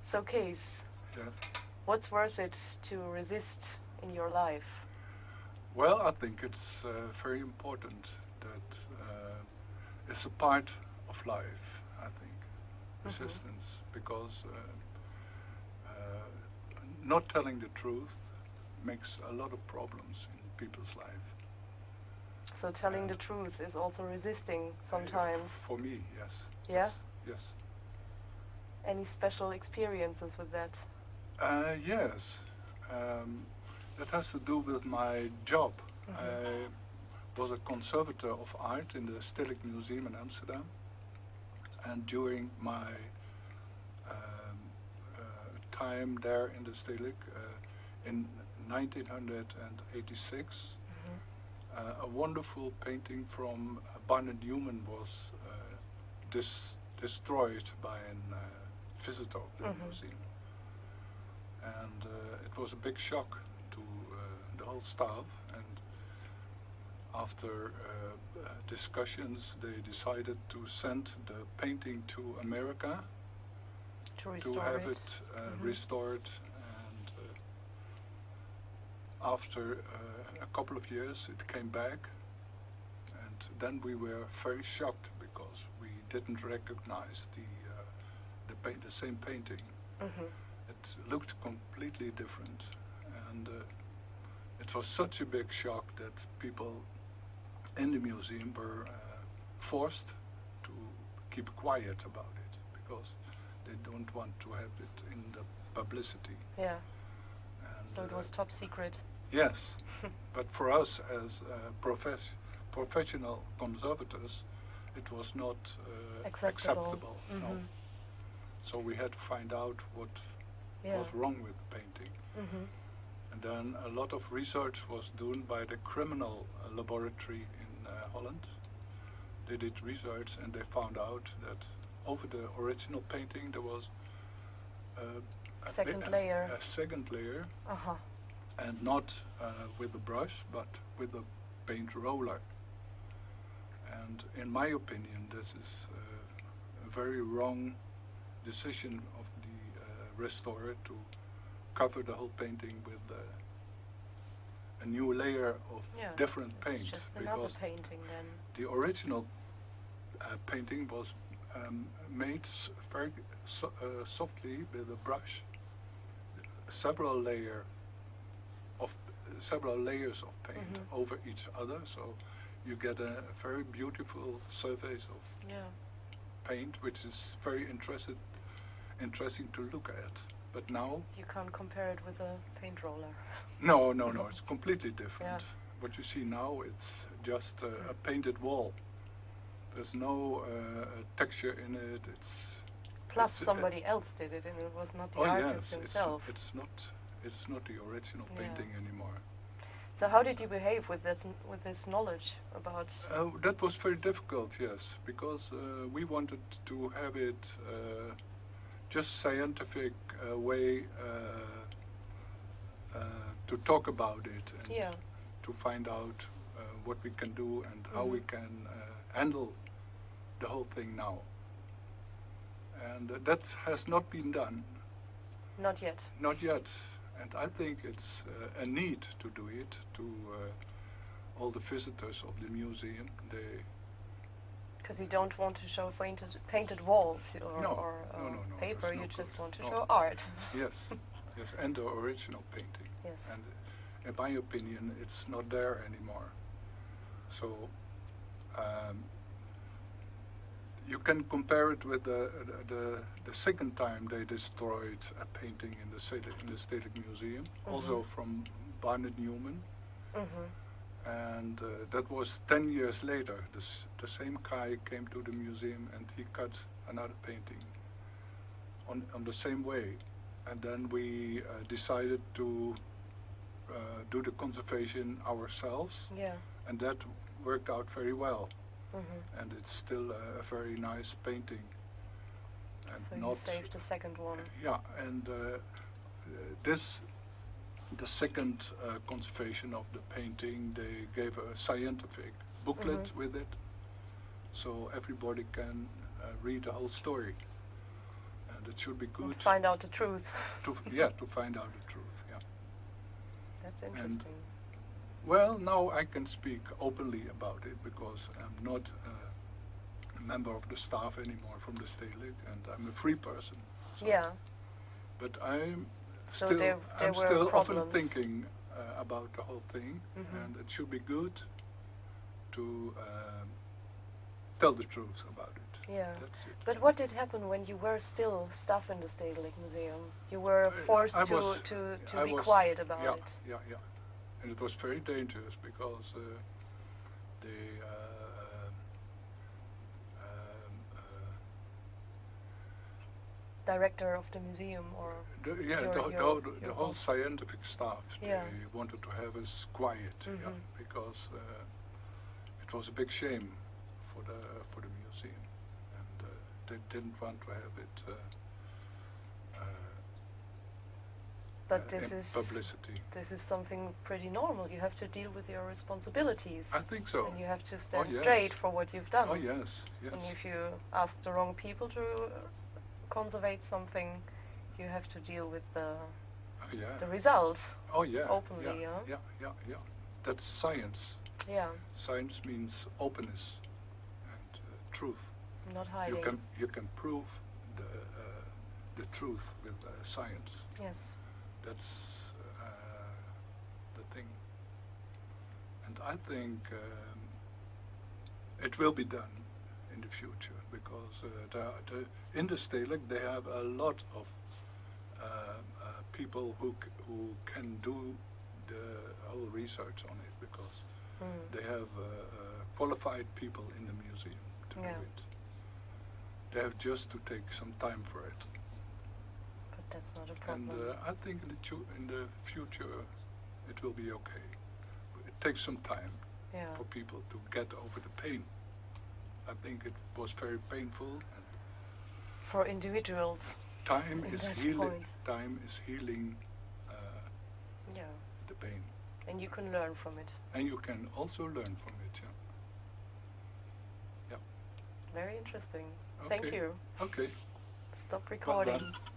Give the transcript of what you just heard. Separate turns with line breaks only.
So, Kees,
Yes.
what's worth it to resist in your life?
Well, I think it's very important that it's a part of life, I think, resistance, because not telling the truth makes a lot of problems in people's life.
So, telling the
And
truth is also resisting sometimes.
For me, yes.
Yeah?
Yes. Yes.
Any special experiences with that?
Yes. That has to do with my job. I was a conservator of art in the Stedelijk Museum in Amsterdam. And during my time there in the Stedelijk, in 1986, a wonderful painting from Barnett Newman was destroyed by a visitor of the museum. And it was a big shock to the whole staff. And after discussions, they decided to send the painting to America
To
have it restored. And after a couple of years, it came back. And then we were very shocked because we didn't recognize the same painting. It looked completely different, and it was such a big shock that people in the museum were forced to keep quiet about it because they don't want to have it in the publicity.
Yeah.
And,
So it was top secret.
Yes, but for us as professional conservators, it was not acceptable. No. So we had to find out what was wrong with the painting. And then a lot of research was done by the criminal laboratory in Holland. They did research and they found out that over the original painting there was a
Second layer.
A second layer, and not with a brush, but with a paint roller. And in my opinion, this is a very wrong decision of the restorer to cover the whole painting with a new layer of different paint.
It's just another painting then.
The original painting was made very softly with a brush, several layers of paint over each other, so you get a very beautiful surface of paint, which is very interesting to look at. But now
you can't compare it with a paint roller.
No, it's completely different. What you see now, it's just a painted wall. There's no texture in it.
Plus somebody else did it, and it was not the artist himself.
It's not the original painting anymore.
So how did you behave with this knowledge about?
That was very difficult, yes, because we wanted to have it just scientific way to talk about it and to find out what we can do and how we can handle the whole thing now. And that has not been done.
Not yet.
Not yet. And I think it's a need to do it to all the visitors of the museum.
Because you don't want to show painted walls or paper, you just want to show art.
Yes, yes, and the original painting.
Yes.
And in my opinion, it's not there anymore. So you can compare it with the second time they destroyed a painting in the Stedelijk Museum, also from Barnett Newman. And that was 10 years later. The same guy came to the museum and he cut another painting on the same way. And then we decided to do the conservation ourselves.
Yeah.
And that worked out very well. And it's still a very nice painting. And
so you saved the second one.
Yeah, and the second conservation of the painting, they gave a scientific booklet with it, so everybody can read the whole story. and it should be good.
Find out the truth.
To find out the truth. Yeah.
That's interesting.
Well, now I can speak openly about it because I'm not a member of the staff anymore from the Stedelijk, and I'm a free person. So.
Yeah.
But I'm
So
still,
there
I'm
were
still often
problems.
thinking about the whole thing, and it should be good to tell the truth about it.
Yeah.
That's it.
But what did happen when you were still staff in the Stedelijk Museum? You were forced to be quiet about it.
Yeah, yeah. And it was very dangerous because the
director of the museum, or
the whole
boss.
scientific staff,
Yeah.
they wanted to have us quiet, because it was a big shame for the museum, and they didn't want to have it
But this
in
is
publicity.
This is something pretty normal. You have to deal with your responsibilities.
I think so.
And you have to stand
yes.
straight for what you've done.
Oh yes, yes.
And if you ask the wrong people to conservate something, you have to deal with the result.
Oh yeah.
Openly,
yeah. That's science.
Yeah.
Science means openness and truth.
Not hiding.
You can prove the truth with science.
Yes.
That's the thing. And I think it will be done in the future because in the Stedelijk they have a lot of people who can do the whole research on it because they have qualified people in the museum to do it. They have just to take some time for it.
But that's not a problem.
And I think in the future it will be okay. It takes some time for people to get over the pain. I think it was very painful. And
for individuals.
Time is healing.
Point.
Time is healing the pain.
And you can learn from it.
And you can also learn from it. Yeah.
Very interesting.
Okay.
Thank you.
Okay.
Stop recording.
Well done.